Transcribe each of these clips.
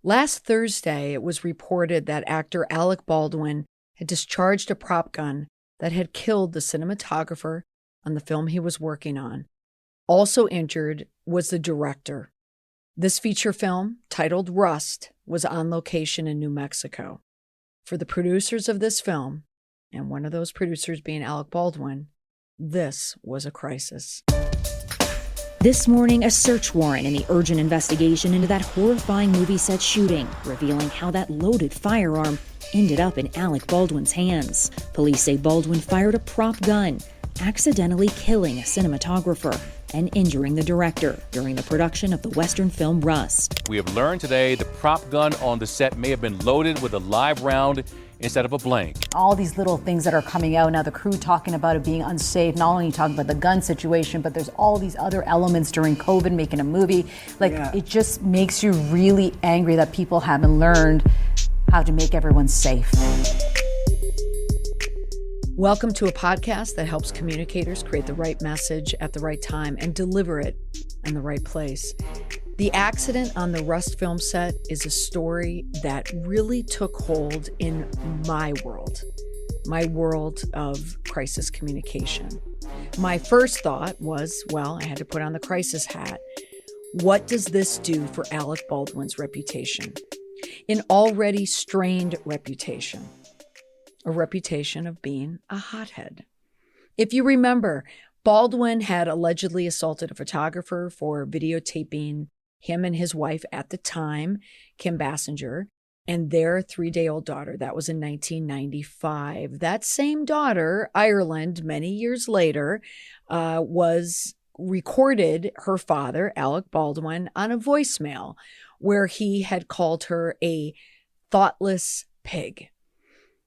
Last Thursday, it was reported that actor Alec Baldwin had discharged a prop gun that had killed the cinematographer on the film he was working on. Also injured was the director. This feature film, titled Rust, was on location in New Mexico. For the producers of this film, and one of those producers being Alec Baldwin, this was a crisis. This morning, a search warrant and the urgent investigation into that horrifying movie set shooting, revealing how that loaded firearm ended up in Alec Baldwin's hands. Police say Baldwin fired a prop gun, accidentally killing a cinematographer and injuring the director during the production of the Western film Rust. We have learned today the prop gun on the set may have been loaded with a live round instead of a blank. All these little things that are coming out now, the crew talking about it being unsafe, not only talking about the gun situation, but there's all these other elements during COVID making a movie. It just makes you really angry that people haven't learned how to make everyone safe. Welcome to a podcast that helps communicators create the right message at the right time and deliver it in the right place. The accident on the Rust film set is a story that really took hold in my world of crisis communication. My first thought was, well, I had to put on the crisis hat. What does this do for Alec Baldwin's reputation? An already strained reputation. A reputation of being a hothead. If you remember, Baldwin had allegedly assaulted a photographer for videotaping him and his wife at the time, Kim Basinger, and their 3-day-old daughter. That was in 1995. That same daughter, Ireland, many years later, was recorded her father, Alec Baldwin, on a voicemail where he had called her a thoughtless pig.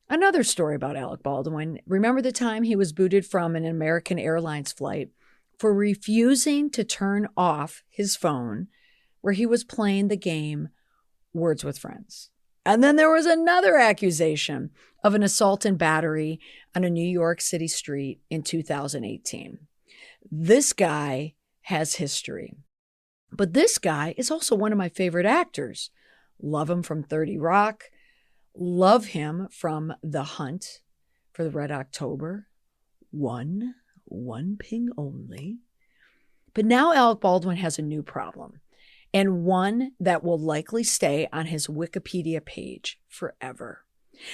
Another story about Alec Baldwin. Remember the time he was booted from an American Airlines flight for refusing to turn off his phone where he was playing the game Words with Friends. And then there was another accusation of an assault and battery on a New York City street in 2018. This guy has history. But this guy is also one of my favorite actors. Love him from 30 Rock. Love him from The Hunt for the Red October. One ping only. But now Alec Baldwin has a new problem, and one that will likely stay on his Wikipedia page forever.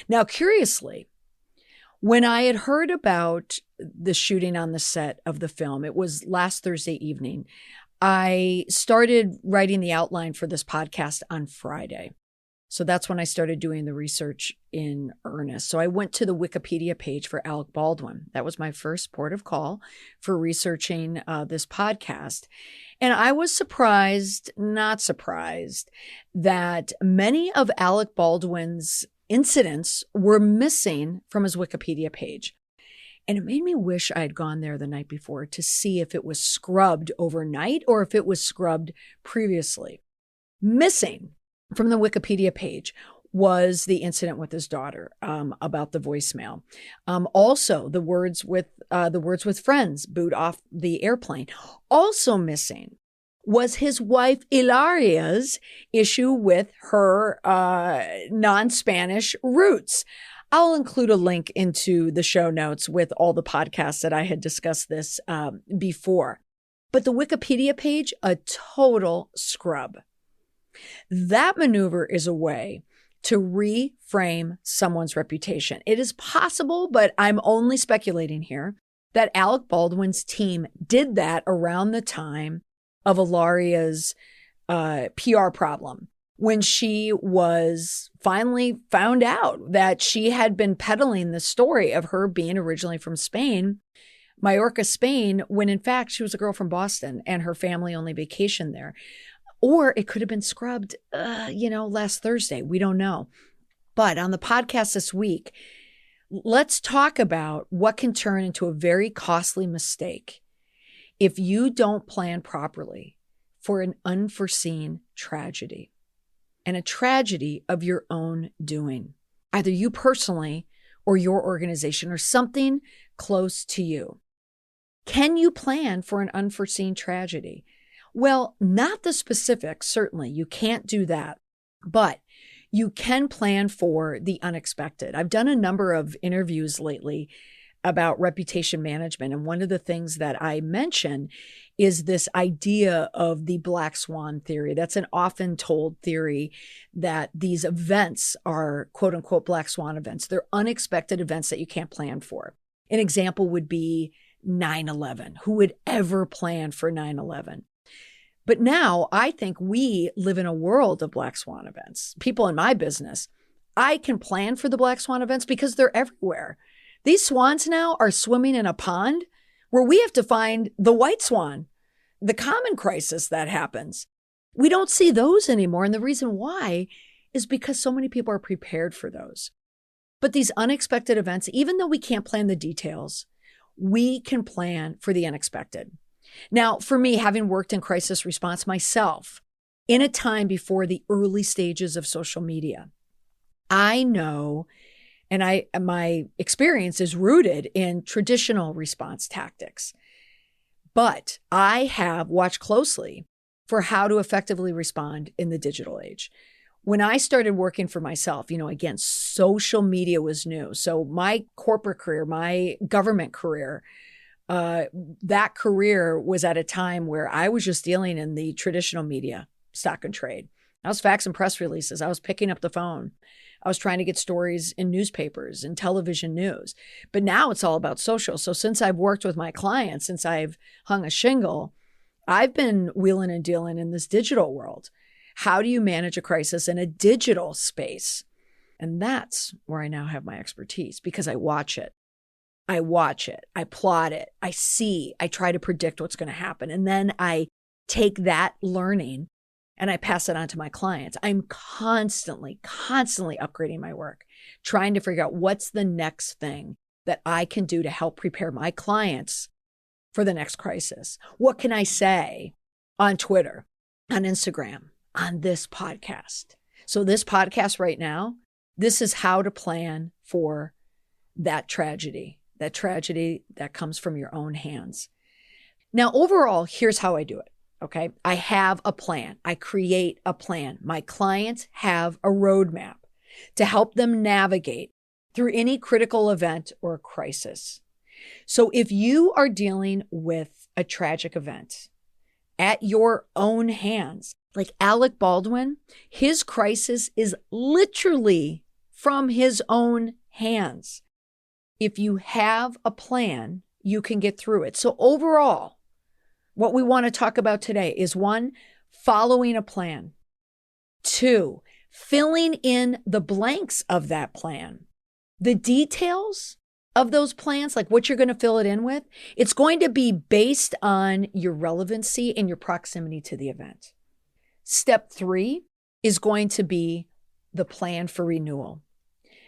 Now, curiously, when I had heard about the shooting on the set of the film, it was last Thursday evening, I started writing the outline for this podcast on Friday. So that's when I started doing the research in earnest. So I went to the Wikipedia page for Alec Baldwin. That was my first port of call for researching this podcast. And I was surprised, not surprised, that many of Alec Baldwin's incidents were missing from his Wikipedia page. And it made me wish I had gone there the night before to see if it was scrubbed overnight or if it was scrubbed previously. Missing from the Wikipedia page was the incident with his daughter about the voicemail. Also, the words with friends boot off the airplane. Also missing was his wife Hilaria's issue with her non-Spanish roots. I'll include a link into the show notes with all the podcasts that I had discussed this before. But the Wikipedia page, a total scrub. That maneuver is a way to reframe someone's reputation. It is possible, but I'm only speculating here, that Alec Baldwin's team did that around the time of Hilaria's PR problem, when she was finally found out that she had been peddling the story of her being originally from Spain, Mallorca, Spain, when in fact she was a girl from Boston and her family only vacationed there. Or it could have been scrubbed, last Thursday. We don't know. But on the podcast this week, let's talk about what can turn into a very costly mistake if you don't plan properly for an unforeseen tragedy, and a tragedy of your own doing, either you personally or your organization or something close to you. Can you plan for an unforeseen tragedy? Well, not the specifics, certainly. You can't do that. But you can plan for the unexpected. I've done a number of interviews lately about reputation management. And one of the things that I mention is this idea of the black swan theory. That's an often told theory that these events are quote unquote black swan events. They're unexpected events that you can't plan for. An example would be 9/11. Who would ever plan for 9/11? But now I think we live in a world of black swan events. People in my business, I can plan for the black swan events because they're everywhere. These swans now are swimming in a pond where we have to find the white swan, the common crisis that happens. We don't see those anymore. And the reason why is because so many people are prepared for those. But these unexpected events, even though we can't plan the details, we can plan for the unexpected. Now, for me, having worked in crisis response myself in a time before the early stages of social media, I know, and my experience is rooted in traditional response tactics. But I have watched closely for how to effectively respond in the digital age. When I started working for myself, again, social media was new. So my corporate career, my government career, that career was at a time where I was just dealing in the traditional media, stock and trade. I was fax and press releases. I was picking up the phone. I was trying to get stories in newspapers and television news. But now it's all about social. So since I've worked with my clients, since I've hung a shingle, I've been wheeling and dealing in this digital world. How do you manage a crisis in a digital space? And that's where I now have my expertise because I watch it. I plot it, I see, I try to predict what's going to happen. And then I take that learning and I pass it on to my clients. I'm constantly upgrading my work, trying to figure out what's the next thing that I can do to help prepare my clients for the next crisis. What can I say on Twitter, on Instagram, on this podcast? So this podcast right now, this is how to plan for that tragedy that comes from your own hands. Now, overall, here's how I do it. Okay. I have a plan. I create a plan. My clients have a roadmap to help them navigate through any critical event or crisis. So if you are dealing with a tragic event at your own hands, like Alec Baldwin, his crisis is literally from his own hands. If you have a plan, you can get through it. So overall, what we want to talk about today is 1, following a plan. 2, filling in the blanks of that plan. The details of those plans, like what you're going to fill it in with, it's going to be based on your relevancy and your proximity to the event. Step 3 is going to be the plan for renewal.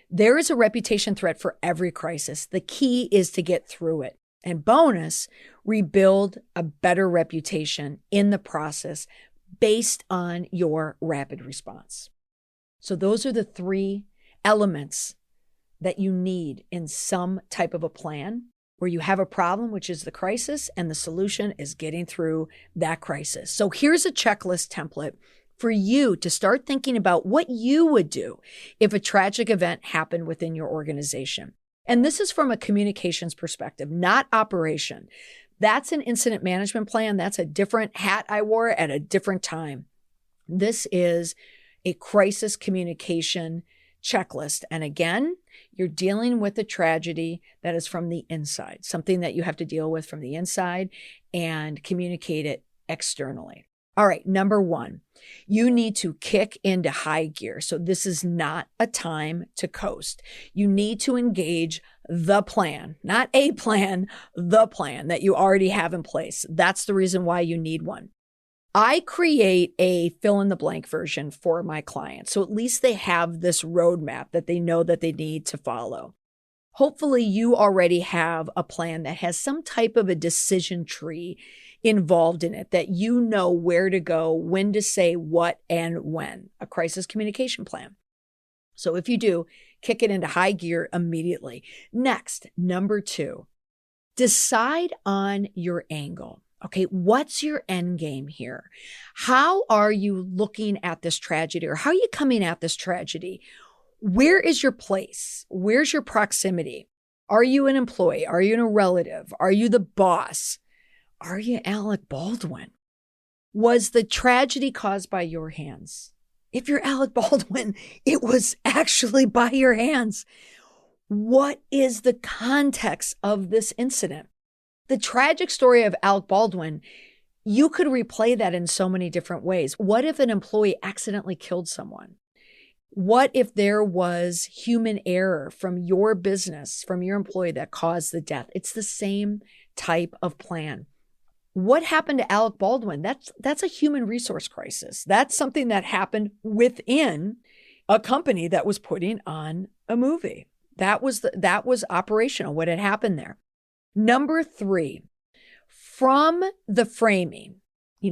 There is a reputation threat for every crisis. The key is to get through it. And bonus, rebuild a better reputation in the process based on your rapid response. So those are the 3 elements that you need in some type of a plan where you have a problem, which is the crisis, and the solution is getting through that crisis. So here's a checklist template for you to start thinking about what you would do if a tragic event happened within your organization. And this is from a communications perspective, not operation. That's an incident management plan. That's a different hat I wore at a different time. This is a crisis communication checklist. And again, you're dealing with a tragedy that is from the inside, something that you have to deal with from the inside and communicate it externally. All right, number 1, you need to kick into high gear. So this is not a time to coast. You need to engage the plan, not a plan, the plan that you already have in place. That's the reason why you need one. I create a fill in the blank version for my clients. So at least they have this roadmap that they know that they need to follow. Hopefully you already have a plan that has some type of a decision tree involved in it, that you know where to go, when to say what and when, a crisis communication plan. So if you do, kick it into high gear immediately. Next, number 2, decide on your angle. Okay, what's your end game here? How are you looking at this tragedy, or how are you coming at this tragedy? Where is your place? Where's your proximity? Are you an employee? Are you a relative? Are you the boss? Are you Alec Baldwin? Was the tragedy caused by your hands? If you're Alec Baldwin, it was actually by your hands. What is the context of this incident? The tragic story of Alec Baldwin, you could replay that in so many different ways. What if an employee accidentally killed someone? What if there was human error from your business, from your employee that caused the death? It's the same type of plan. What happened to Alec Baldwin? That's a human resource crisis. That's something that happened within a company that was putting on a movie. That was operational, what had happened there. Number 3, from the framing,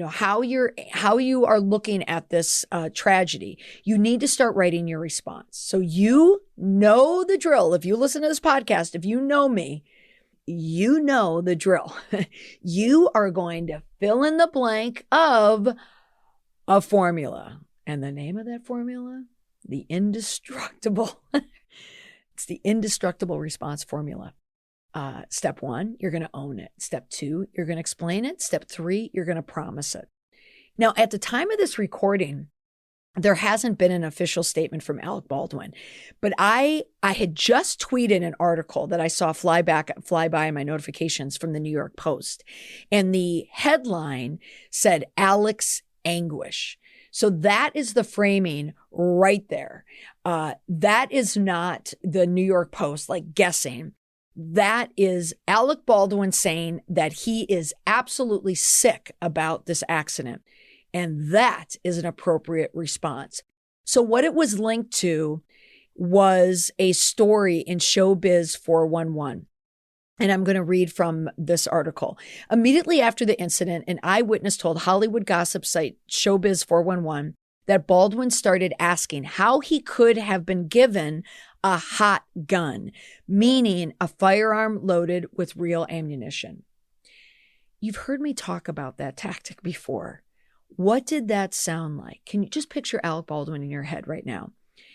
how you are looking at this tragedy, you need to start writing your response. So you know the drill. If you listen to this podcast, if you know me, you know the drill. You are going to fill in the blank of a formula. And the name of that formula? The indestructible. It's the indestructible response formula. Step 1, you're going to own it. Step 2, you're going to explain it. Step 3, you're going to promise it. Now, at the time of this recording, there hasn't been an official statement from Alec Baldwin, but I had just tweeted an article that I saw fly by in my notifications from the New York Post. And the headline said, Alec's anguish. So that is the framing right there. That is not the New York Post guessing. That is Alec Baldwin saying that he is absolutely sick about this accident. And that is an appropriate response. So what it was linked to was a story in Showbiz 411. And I'm going to read from this article. Immediately after the incident, an eyewitness told Hollywood gossip site Showbiz 411 that Baldwin started asking how he could have been given a hot gun, meaning a firearm loaded with real ammunition. You've heard me talk about that tactic before. What did that sound like? Can you just picture Alec Baldwin in your head right now?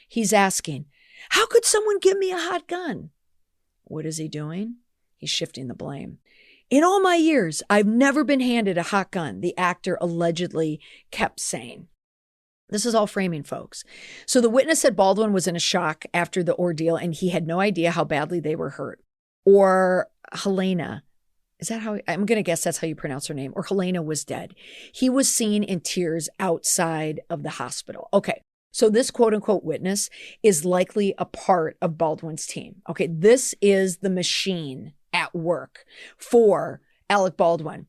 He's asking, how could someone give me a hot gun? What is he doing? He's shifting the blame. In all my years, I've never been handed a hot gun, the actor allegedly kept saying. This is all framing, folks. So the witness said Baldwin was in a shock after the ordeal and he had no idea how badly they were hurt. Or Halyna, is that how, I'm going to guess that's how you pronounce her name, or Halyna was dead. He was seen in tears outside of the hospital. Okay, so this quote unquote witness is likely a part of Baldwin's team. Okay, this is the machine at work for Alec Baldwin.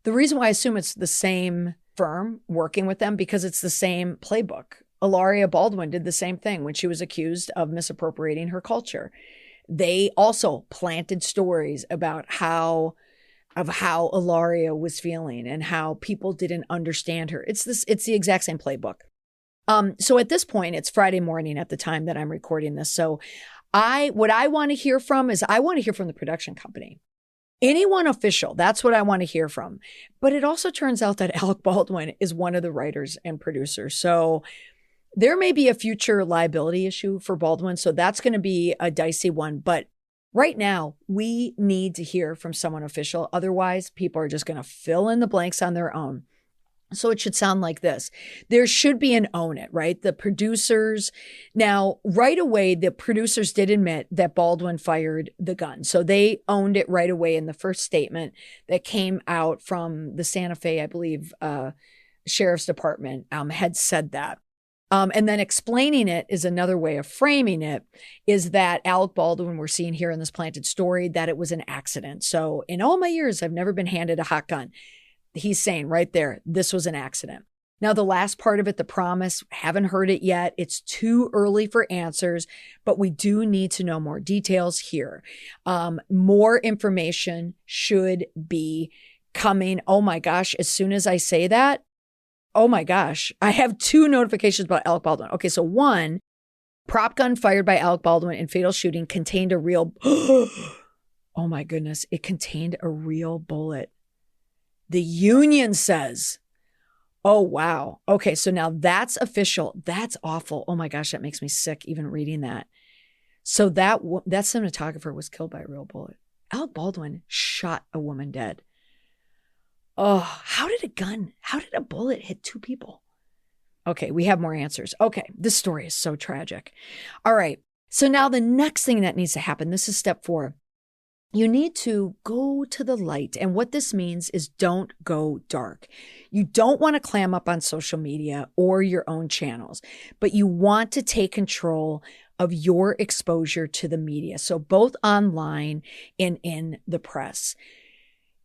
The reason why I assume it's the same firm working with them, because it's the same playbook. Hilaria Baldwin did the same thing when she was accused of misappropriating her culture. They also planted stories about how Hilaria was feeling and how people didn't understand her. It's the exact same playbook. So at this point, it's Friday morning at the time that I'm recording this. So what I want to hear from is I want to hear from the production company. Anyone official, that's what I want to hear from. But it also turns out that Alec Baldwin is one of the writers and producers. So there may be a future liability issue for Baldwin. So that's going to be a dicey one. But right now, we need to hear from someone official. Otherwise, people are just going to fill in the blanks on their own. So it should sound like this. There should be an own it, right? The producers. Now, right away, the producers did admit that Baldwin fired the gun. So they owned it right away in the first statement that came out from the Santa Fe, I believe, Sheriff's Department had said that. And then explaining it is another way of framing it, is that Alec Baldwin, we're seeing here in this planted story, that it was an accident. So in all my years, I've never been handed a hot gun. He's saying right there, this was an accident. Now, the last part of it, the promise, haven't heard it yet. It's too early for answers, but we do need to know more details here. More information should be coming. Oh my gosh, as soon as I say that, oh my gosh, I have 2 notifications about Alec Baldwin. Okay, so one, prop gun fired by Alec Baldwin in fatal shooting contained a real, oh my goodness, it contained a real bullet. The union says, oh, wow. Okay, so now that's official. That's awful. Oh my gosh, that makes me sick even reading that. So that cinematographer was killed by a real bullet. Alec Baldwin shot a woman dead. Oh, how did a bullet hit two people? Okay, we have more answers. Okay, this story is so tragic. All right, so now the next thing that needs to happen, this is step 4. You need to go to the light. And what this means is don't go dark. You don't want to clam up on social media or your own channels, but you want to take control of your exposure to the media. So both online and in the press.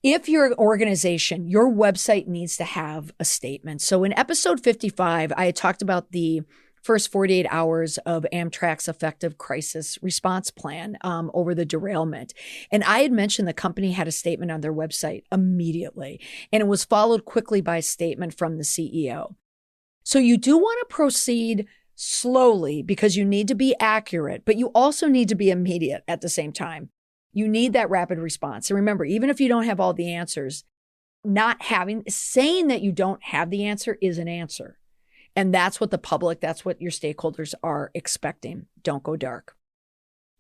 If you're an organization, your website needs to have a statement. So in episode 55, I had talked about the first 48 hours of Amtrak's effective crisis response plan over the derailment. And I had mentioned the company had a statement on their website immediately, and it was followed quickly by a statement from the CEO. So you do want to proceed slowly because you need to be accurate, but you also need to be immediate at the same time. You need that rapid response. And remember, even if you don't have all the answers, saying that you don't have the answer is an answer. And that's what the public, that's what your stakeholders are expecting. Don't go dark.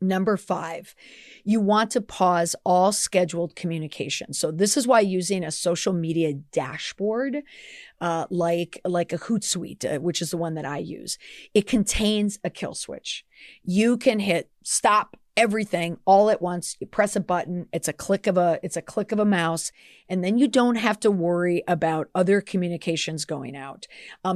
Number 5, you want to pause all scheduled communication. So this is why using a social media dashboard, like a Hootsuite, which is the one that I use, it contains a kill switch. You can hit stop everything all at once. You press a button. It's a click of a mouse. And then you don't have to worry about other communications going out.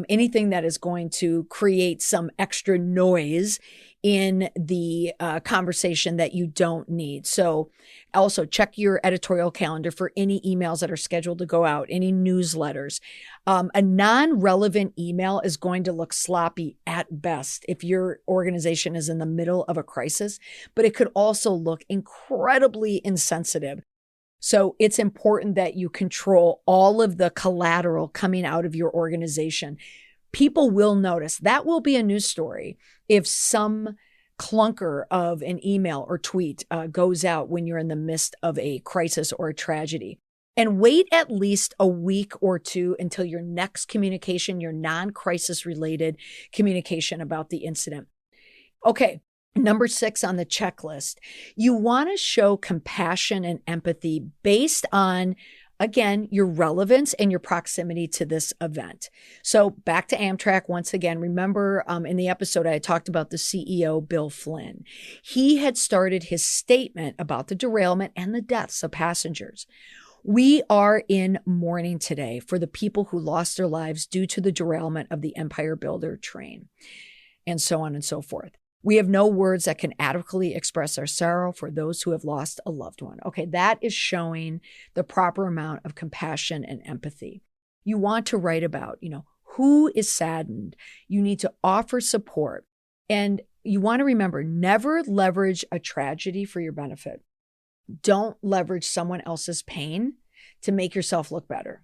Anything that is going to create some extra noise in the conversation that you don't need. So also check your editorial calendar for any emails that are scheduled to go out, any newsletters. A non-relevant email is going to look sloppy at best if your organization is in the middle of a crisis, but it could also look incredibly insensitive. So it's important that you control all of the collateral coming out of your organization. People will notice. That will be a news story if some clunker of an email or tweet goes out when you're in the midst of a crisis or a tragedy. And wait at least a week or 2 until your next communication, your non-crisis related communication about the incident. Okay, number 6 on the checklist. You want to show compassion and empathy based on, again, your relevance and your proximity to this event. So back to Amtrak once again. Remember in the episode I talked about the CEO, Bill Flynn. He had started his statement about the derailment and the deaths of passengers. We are in mourning today for the people who lost their lives due to the derailment of the Empire Builder train, and so on and so forth. We have no words that can adequately express our sorrow for those who have lost a loved one. Okay, that is showing the proper amount of compassion and empathy. You want to write about, who is saddened. You need to offer support. And you want to remember, never leverage a tragedy for your benefit. Don't leverage someone else's pain to make yourself look better.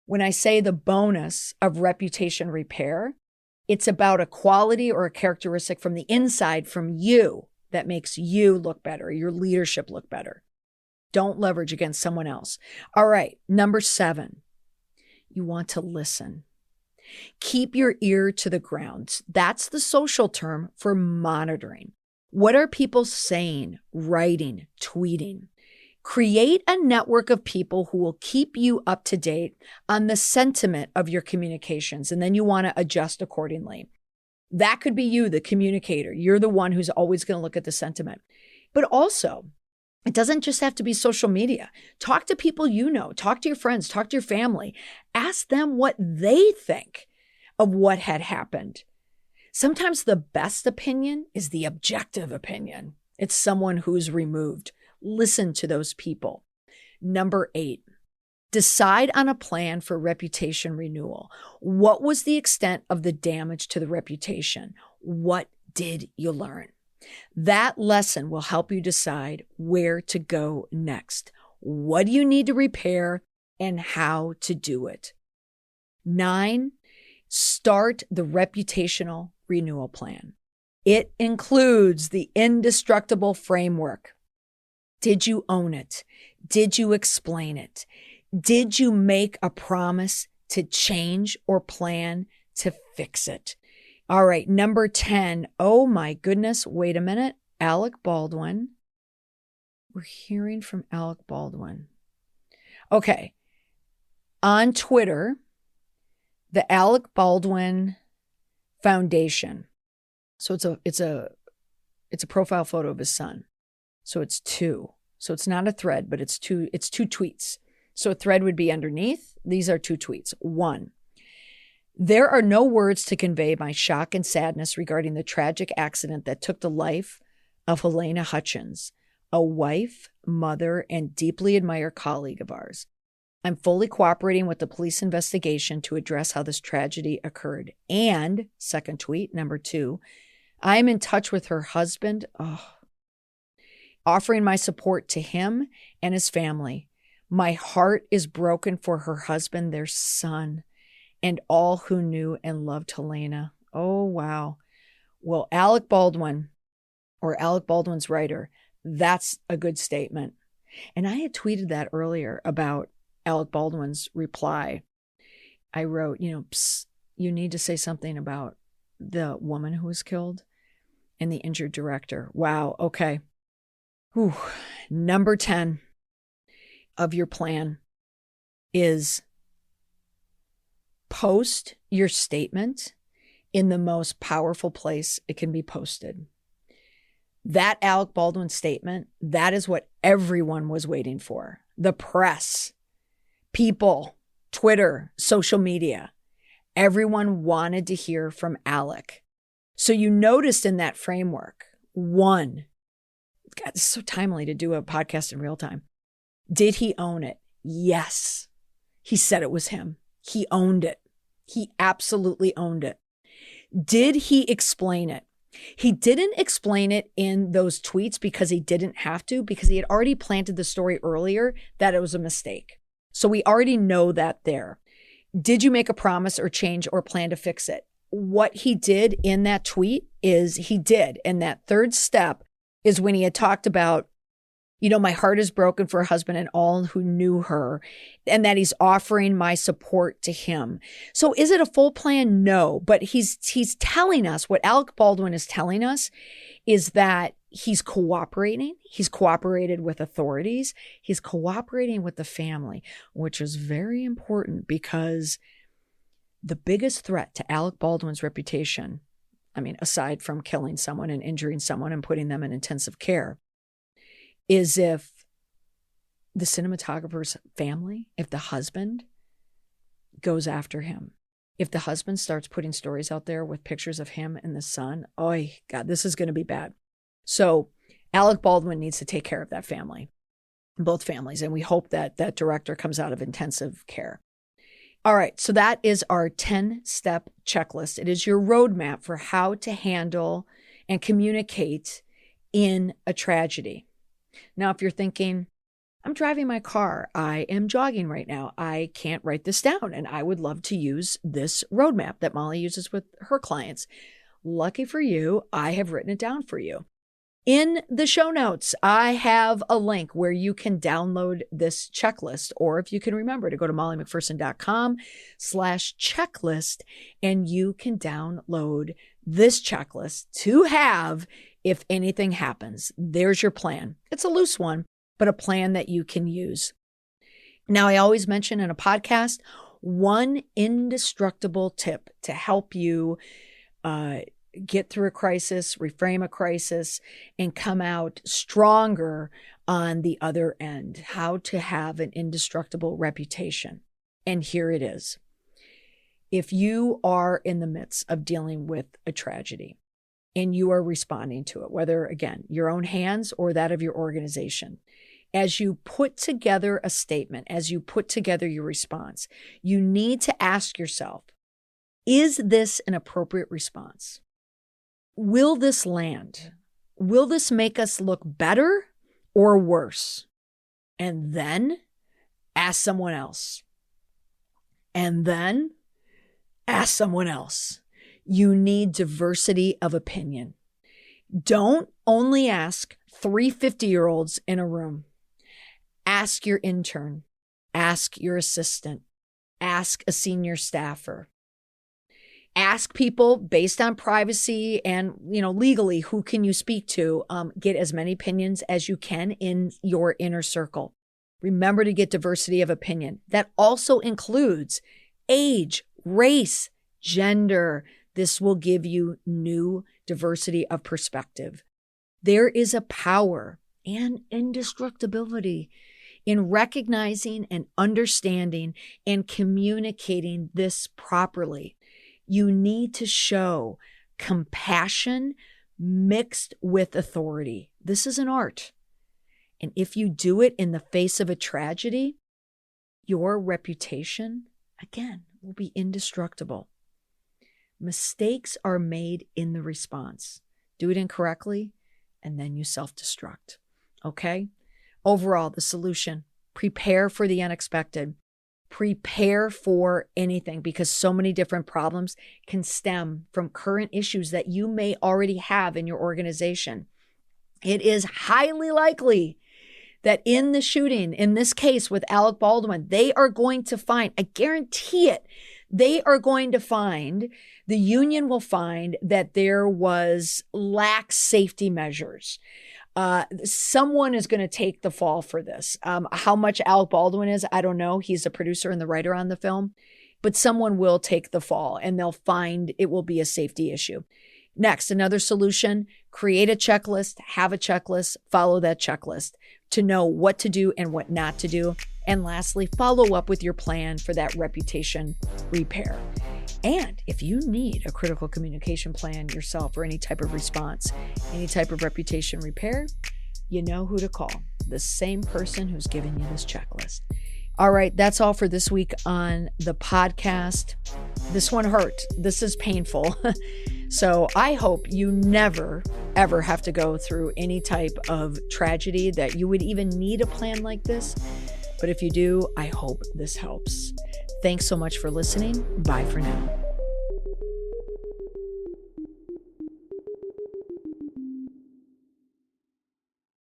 When I say the bonus of reputation repair, it's about a quality or a characteristic from the inside from you that makes you look better, your leadership look better. Don't leverage against someone else. All right, number 7, you want to listen. Keep your ear to the ground. That's the social term for monitoring. What are people saying, writing, tweeting? Create a network of people who will keep you up to date on the sentiment of your communications, and then you want to adjust accordingly. That could be you, the communicator. You're the one who's always going to look at the sentiment. But also, it doesn't just have to be social media. Talk to people you know. Talk to your friends. Talk to your family. Ask them what they think of what had happened. Sometimes the best opinion is the objective opinion. It's someone who's removed. Listen to those people. Number 8, decide on a plan for reputation renewal. What was the extent of the damage to the reputation? What did you learn? That lesson will help you decide where to go next. What do you need to repair and how to do it? 9, start the reputational renewal plan. It includes the indestructible framework. Did you own it? Did you explain it? Did you make a promise to change or plan to fix it? All right, number 10. Oh my goodness, wait a minute. Alec Baldwin. We're hearing from Alec Baldwin. Okay. On Twitter, the Alec Baldwin Foundation. So it's a profile photo of his son. So it's two. So it's not a thread, but it's two tweets. So a thread would be underneath. These are two tweets. 1, there are no words to convey my shock and sadness regarding the tragic accident that took the life of Halyna Hutchins, a wife, mother, and deeply admired colleague of ours. I'm fully cooperating with the police investigation to address how this tragedy occurred. And, second tweet, number 2, I'm in touch with her husband, offering my support to him and his family. My heart is broken for her husband, their son, and all who knew and loved Halyna. Oh, wow. Well, Alec Baldwin, or Alec Baldwin's writer, that's a good statement. And I had tweeted that earlier about Alec Baldwin's reply. I wrote, Psst, you need to say something about the woman who was killed and the injured director. Wow. Okay. Whew. Number 10 of your plan is post your statement in the most powerful place it can be posted. That Alec Baldwin statement, that is what everyone was waiting for. The press, people, Twitter, social media. Everyone wanted to hear from Alec. So you noticed in that framework, 1, God, it's so timely to do a podcast in real time. Did he own it? Yes. He said it was him. He owned it. He absolutely owned it. Did he explain it? He didn't explain it in those tweets because he didn't have to, because he had already planted the story earlier that it was a mistake. So we already know that there. Did you make a promise or change or plan to fix it? What he did in that tweet is he did. And that third step is when he had talked about, my heart is broken for her husband and all who knew her, and that he's offering my support to him. So is it a full plan? No, but he's telling us, what Alec Baldwin is telling us is that he's cooperating. He's cooperated with authorities. He's cooperating with the family, which is very important because the biggest threat to Alec Baldwin's reputation, aside from killing someone and injuring someone and putting them in intensive care, is if the cinematographer's family, if the husband goes after him, if the husband starts putting stories out there with pictures of him and the son, oh God, this is going to be bad. So Alec Baldwin needs to take care of that family, both families. And we hope that that director comes out of intensive care. All right. So that is our 10-step checklist. It is your roadmap for how to handle and communicate in a tragedy. Now, if you're thinking, I'm driving my car, I am jogging right now, I can't write this down, and I would love to use this roadmap that Molly uses with her clients. Lucky for you, I have written it down for you. In the show notes, I have a link where you can download this checklist, or if you can remember to go to mollymcpherson.com/checklist, and you can download this checklist to have if anything happens. There's your plan. It's a loose one, but a plan that you can use. Now, I always mention in a podcast, one indestructible tip to help you get through a crisis, reframe a crisis, and come out stronger on the other end. How to have an indestructible reputation. And here it is. If you are in the midst of dealing with a tragedy and you are responding to it, whether, again, your own hands or that of your organization, as you put together a statement, as you put together your response, you need to ask yourself, is this an appropriate response? Will this land? Will this make us look better or worse? And then ask someone else. And then ask someone else. You need diversity of opinion. Don't only ask 3 50-year-olds in a room. Ask your intern. Ask your assistant. Ask a senior staffer. Ask people based on privacy and, legally, who can you speak to? Get as many opinions as you can in your inner circle. Remember to get diversity of opinion. That also includes age, race, gender. This will give you new diversity of perspective. There is a power and indestructibility in recognizing and understanding and communicating this properly. You need to show compassion mixed with authority. This is an art. And if you do it in the face of a tragedy, your reputation, again, will be indestructible. Mistakes are made in the response. Do it incorrectly, and then you self-destruct. Okay? Overall, the solution, prepare for the unexpected. Prepare for anything, because so many different problems can stem from current issues that you may already have in your organization. It is highly likely that in the shooting, in this case with Alec Baldwin, they are going to find, I guarantee it, they are going to find, the union will find that there was lax safety measures. Someone is going to take the fall for this. How much Alec Baldwin is, I don't know. He's the producer and the writer on the film, but someone will take the fall and they'll find it will be a safety issue. Next, another solution, create a checklist, have a checklist, follow that checklist to know what to do and what not to do. And lastly, follow up with your plan for that reputation repair. And if you need a critical communication plan yourself or any type of response, any type of reputation repair, you know who to call. The same person who's giving you this checklist. All right, that's all for this week on the podcast. This one hurt. This is painful. So I hope you never, ever have to go through any type of tragedy that you would even need a plan like this. But if you do, I hope this helps. Thanks so much for listening. Bye for now.